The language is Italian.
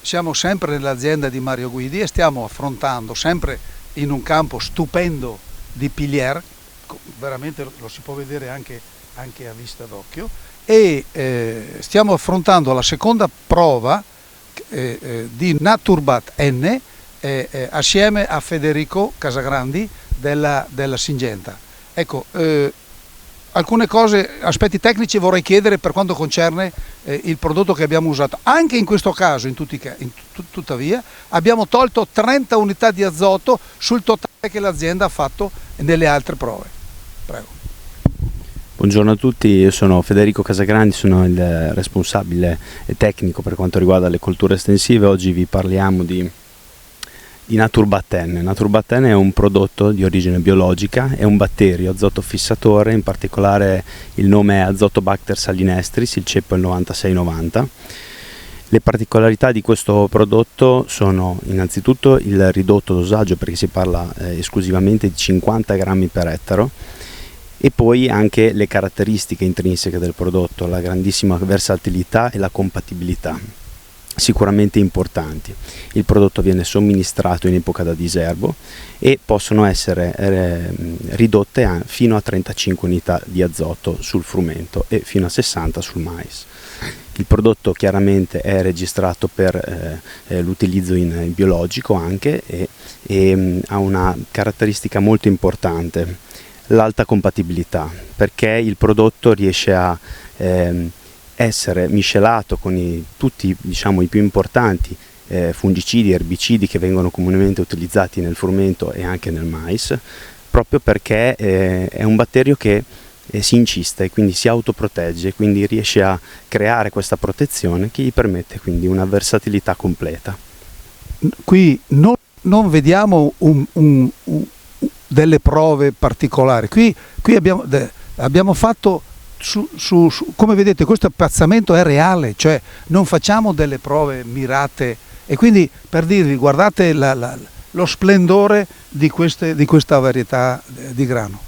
siamo sempre nell'azienda di Mario Guidi e stiamo affrontando sempre in un campo stupendo di Pilier, veramente lo si può vedere anche a vista d'occhio, e stiamo affrontando la seconda prova di Naturbat N assieme a Federico Casagrandi della Syngenta. Ecco, alcune cose, aspetti tecnici vorrei chiedere per quanto concerne il prodotto che abbiamo usato. Anche in questo caso, tuttavia, abbiamo tolto 30 unità di azoto sul totale che l'azienda ha fatto nelle altre prove. Prego. Buongiorno a tutti, io sono Federico Casagrandi, sono il responsabile tecnico per quanto riguarda le colture estensive. Oggi vi parliamo di Naturbat N. Naturbat N è un prodotto di origine biologica, è un batterio azotofissatore, in particolare il nome è Azotobacter salinestris, il ceppo è il 9690. Le particolarità di questo prodotto sono innanzitutto il ridotto dosaggio, perché si parla esclusivamente di 50 grammi per ettaro, e poi anche le caratteristiche intrinseche del prodotto, la grandissima versatilità e la compatibilità, sicuramente importanti. Il prodotto viene somministrato in epoca da diserbo e possono essere ridotte fino a 35 unità di azoto sul frumento e fino a 60 sul mais. Il prodotto chiaramente è registrato per l'utilizzo in biologico anche e ha una caratteristica molto importante, l'alta compatibilità, perché il prodotto riesce a essere miscelato con tutti, diciamo, i più importanti fungicidi e erbicidi che vengono comunemente utilizzati nel frumento e anche nel mais, proprio perché è un batterio che si incista e quindi si autoprotegge, quindi riesce a creare questa protezione che gli permette quindi una versatilità completa. Qui non vediamo delle prove particolari, qui abbiamo fatto come vedete questo piazzamento è reale, cioè non facciamo delle prove mirate, e quindi per dirvi guardate lo splendore di questa varietà di grano.